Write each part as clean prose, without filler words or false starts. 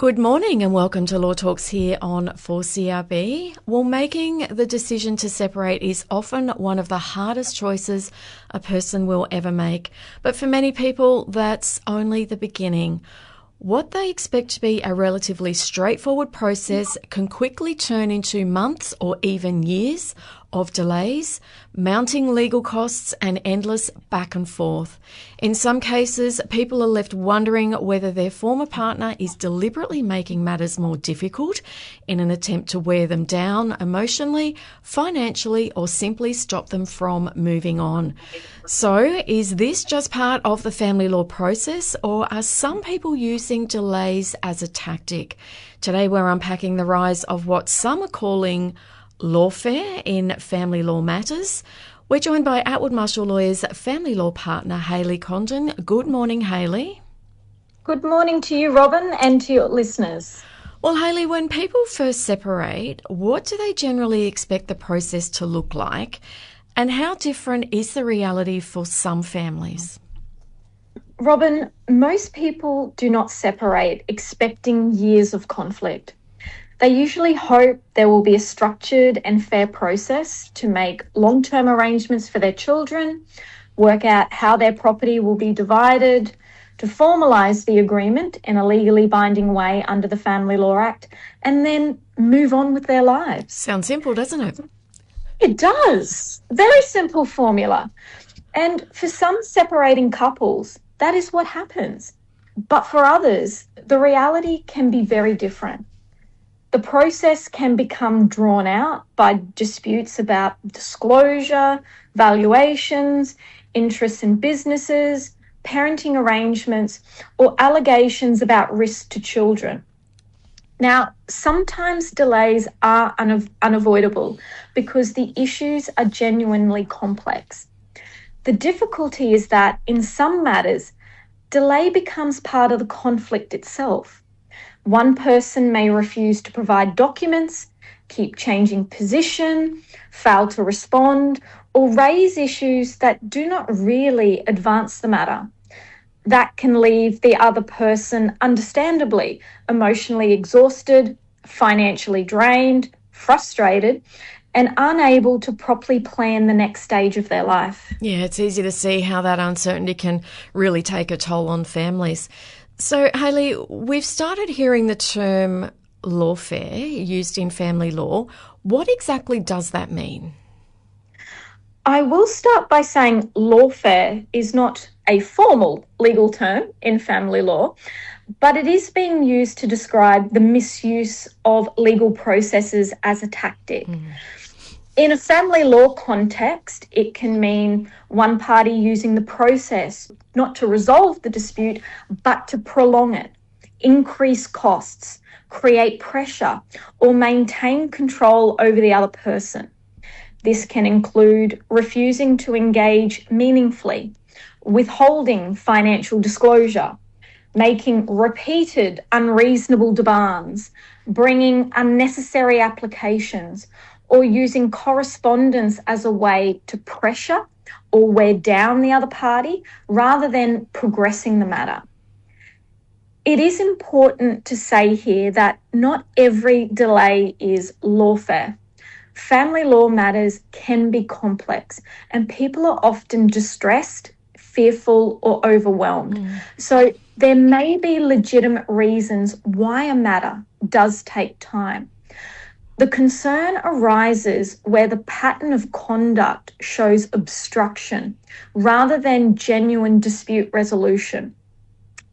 Good morning and welcome to Law Talks here on 4CRB. Well, making the decision to separate is often one of the hardest choices a person will ever make. But for many people, that's only the beginning. What they expect to be a relatively straightforward process can quickly turn into months or even years of delays, mounting legal costs and endless back and forth. In some cases, people are left wondering whether their former partner is deliberately making matters more difficult in an attempt to wear them down emotionally, financially, or simply stop them from moving on. So, is this just part of the family law process, or are some people using delays as a tactic? Today we're unpacking the rise of what some are calling lawfare in family law matters. We're joined by Attwood Marshall Lawyers family law partner Hayley Condon. Good morning, Hayley. Good morning to you, Robin, and to your listeners. Well, Hayley, when people first separate, what do they generally expect the process to look like? And how different is the reality for some families? Robin, most people do not separate expecting years of conflict. They usually hope there will be a structured and fair process to make long-term arrangements for their children, work out how their property will be divided, to formalise the agreement in a legally binding way under the Family Law Act, and then move on with their lives. Sounds simple, doesn't it? It does. Very simple formula. And for some separating couples, that is what happens. But for others, the reality can be very different. The process can become drawn out by disputes about disclosure, valuations, interests in businesses, parenting arrangements, or allegations about risk to children. Now, sometimes delays are unavoidable because the issues are genuinely complex. The difficulty is that in some matters, delay becomes part of the conflict itself. One person may refuse to provide documents, keep changing position, fail to respond, or raise issues that do not really advance the matter. That can leave the other person, understandably, emotionally exhausted, financially drained, frustrated, and unable to properly plan the next stage of their life. Yeah, it's easy to see how that uncertainty can really take a toll on families. So, Hayley, we've started hearing the term lawfare used in family law. What exactly does that mean? I will start by saying lawfare is not a formal legal term in family law, but it is being used to describe the misuse of legal processes as a tactic. In a family law context, it can mean one party using the process not to resolve the dispute, but to prolong it, increase costs, create pressure, or maintain control over the other person. This can include refusing to engage meaningfully, withholding financial disclosure, making repeated unreasonable demands, bringing unnecessary applications, or using correspondence as a way to pressure or wear down the other party rather than progressing the matter. It is important to say here that not every delay is lawfare. Family law matters can be complex and people are often distressed, fearful, or overwhelmed. So there may be legitimate reasons why a matter does take time. The concern arises where the pattern of conduct shows obstruction rather than genuine dispute resolution.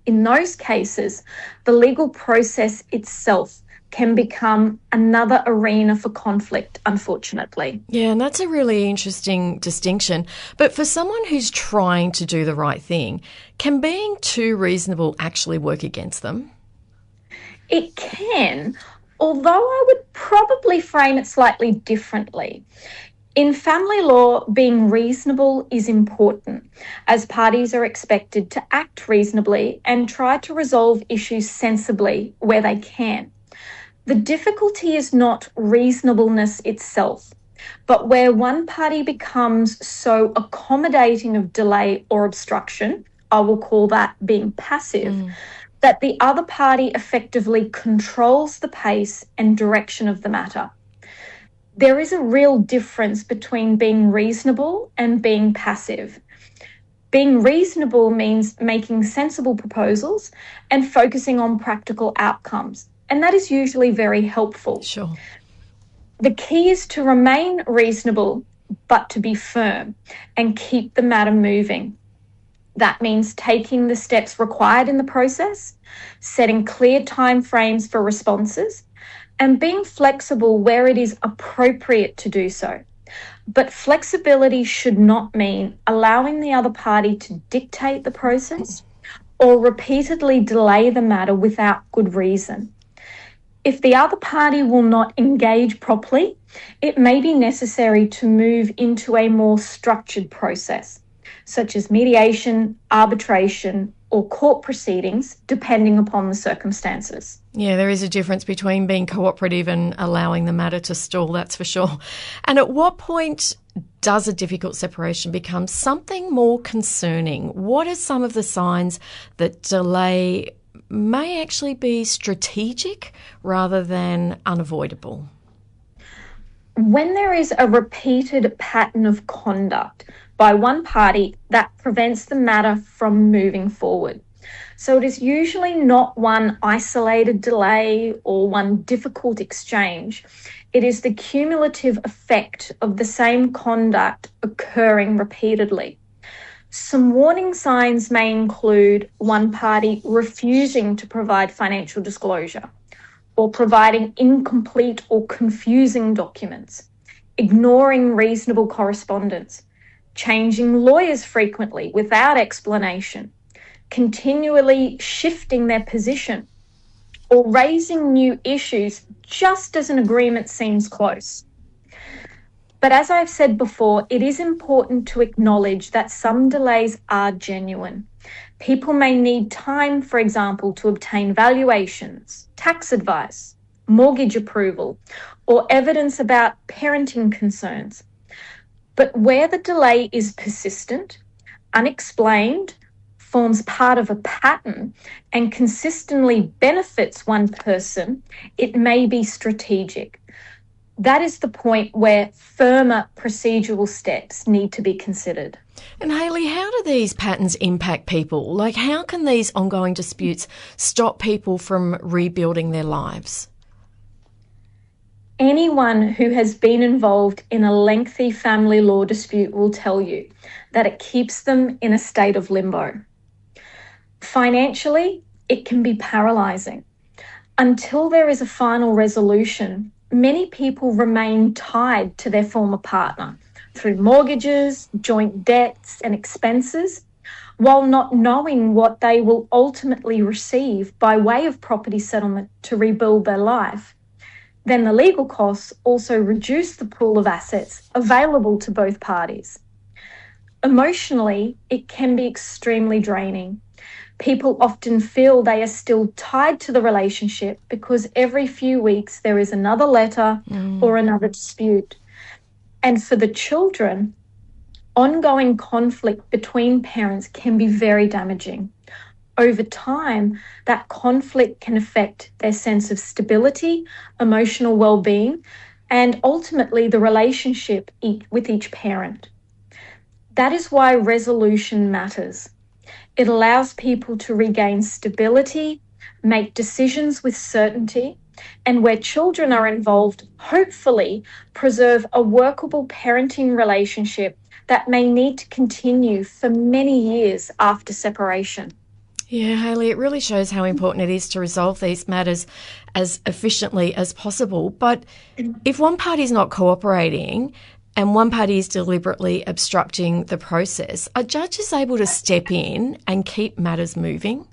In those cases, the legal process itself can become another arena for conflict, unfortunately. Yeah, and that's a really interesting distinction. But for someone who's trying to do the right thing, can being too reasonable actually work against them? It can, although I would probably frame it slightly differently. In family law, being reasonable is important, as parties are expected to act reasonably and try to resolve issues sensibly where they can. The difficulty is not reasonableness itself, but where one party becomes so accommodating of delay or obstruction, I will call that being passive, that the other party effectively controls the pace and direction of the matter. There is a real difference between being reasonable and being passive. Being reasonable means making sensible proposals and focusing on practical outcomes, and that is usually very helpful. Sure. The key is to remain reasonable, but to be firm and keep the matter moving. That means taking the steps required in the process, setting clear timeframes for responses, and being flexible where it is appropriate to do so. But flexibility should not mean allowing the other party to dictate the process or repeatedly delay the matter without good reason. If the other party will not engage properly, it may be necessary to move into a more structured process, such as mediation, arbitration, or court proceedings, depending upon the circumstances. Yeah, there is a difference between being cooperative and allowing the matter to stall, that's for sure. And at what point does a difficult separation become something more concerning? What are some of the signs that delay may actually be strategic rather than unavoidable? When there is a repeated pattern of conduct by one party that prevents the matter from moving forward. So it is usually not one isolated delay or one difficult exchange. It is the cumulative effect of the same conduct occurring repeatedly. Some warning signs may include one party refusing to provide financial disclosure, or providing incomplete or confusing documents, ignoring reasonable correspondence, changing lawyers frequently without explanation, continually shifting their position, or raising new issues just as an agreement seems close. But as I've said before, it is important to acknowledge that some delays are genuine. People may need time, for example, to obtain valuations, tax advice, mortgage approval, or evidence about parenting concerns. But where the delay is persistent, unexplained, forms part of a pattern, and consistently benefits one person, it may be strategic. That is the point where firmer procedural steps need to be considered. And Hayley, how do these patterns impact people? Like, how can these ongoing disputes stop people from rebuilding their lives? Anyone who has been involved in a lengthy family law dispute will tell you that it keeps them in a state of limbo. Financially, it can be paralysing. Until there is a final resolution, many people remain tied to their former partner through mortgages, joint debts, and expenses, while not knowing what they will ultimately receive by way of property settlement to rebuild their life. Then the legal costs also reduce the pool of assets available to both parties. Emotionally, it can be extremely draining. People often feel they are still tied to the relationship because every few weeks there is another letter or another dispute. And for the children, ongoing conflict between parents can be very damaging. Over time, that conflict can affect their sense of stability, emotional well-being, and ultimately the relationship with each parent. That is why resolution matters. It allows people to regain stability, make decisions with certainty, and where children are involved, hopefully preserve a workable parenting relationship that may need to continue for many years after separation. Yeah, Hayley, it really shows how important it is to resolve these matters as efficiently as possible. But if one party is not cooperating and one party is deliberately obstructing the process, are judges able to step in and keep matters moving?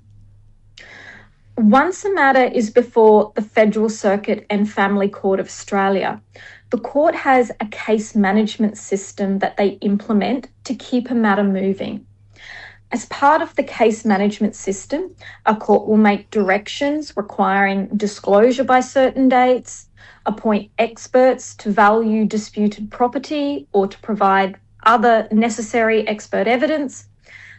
Once a matter is before the Federal Circuit and Family Court of Australia, the court has a case management system that they implement to keep a matter moving. As part of the case management system, a court will make directions requiring disclosure by certain dates, appoint experts to value disputed property or to provide other necessary expert evidence,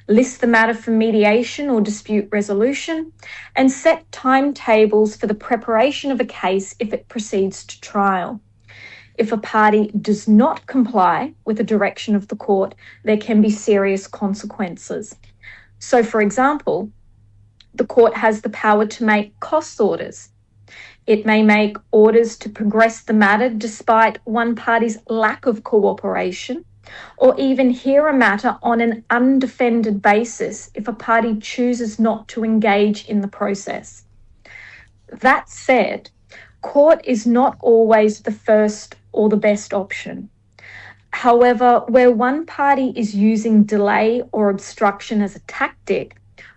list the matter for mediation or dispute resolution, and set timetables for the preparation of a case if it proceeds to trial. If a party does not comply with a direction of the court, there can be serious consequences. So, for example, the court has the power to make cost orders. It may make orders to progress the matter despite one party's lack of cooperation, or even hear a matter on an undefended basis if a party chooses not to engage in the process. That said, court is not always the first or the best option. However, where one party is using delay or obstruction as a tactic,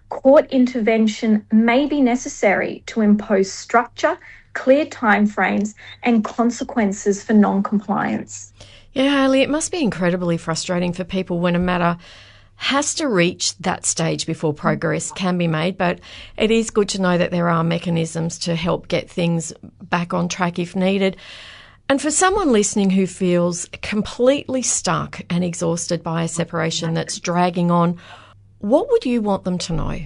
court intervention may be necessary to impose structure, clear timeframes, and consequences for non-compliance. Yeah, Hayley, it must be incredibly frustrating for people when a matter has to reach that stage before progress can be made, but it is good to know that there are mechanisms to help get things back on track if needed. And for someone listening who feels completely stuck and exhausted by a separation that's dragging on, what would you want them to know?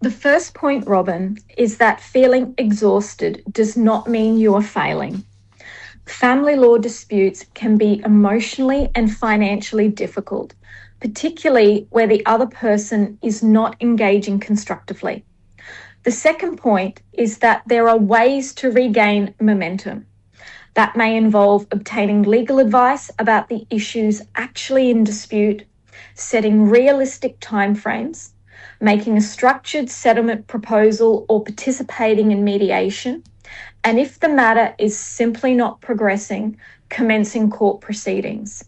The first point, Robin, is that feeling exhausted does not mean you are failing. Family law disputes can be emotionally and financially difficult, particularly where the other person is not engaging constructively. The second point is that there are ways to regain momentum. That may involve obtaining legal advice about the issues actually in dispute, setting realistic timeframes, making a structured settlement proposal or participating in mediation, and if the matter is simply not progressing, commencing court proceedings.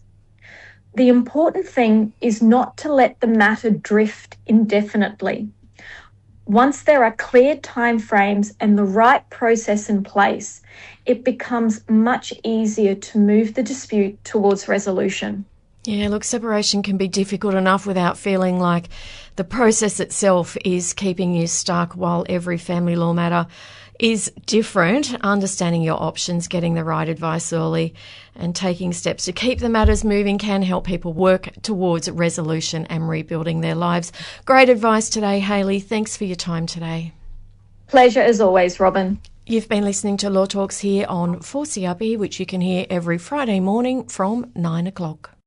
The important thing is not to let the matter drift indefinitely. Once there are clear timeframes and the right process in place, it becomes much easier to move the dispute towards resolution. Yeah, look, separation can be difficult enough without feeling like the process itself is keeping you stuck, while every family law matter is different. Understanding your options, getting the right advice early, and taking steps to keep the matters moving can help people work towards resolution and rebuilding their lives. Great advice today, Hayley. Thanks for your time today. Pleasure as always, Robin. You've been listening to Law Talks here on 4CRB, which you can hear every Friday morning from 9 o'clock.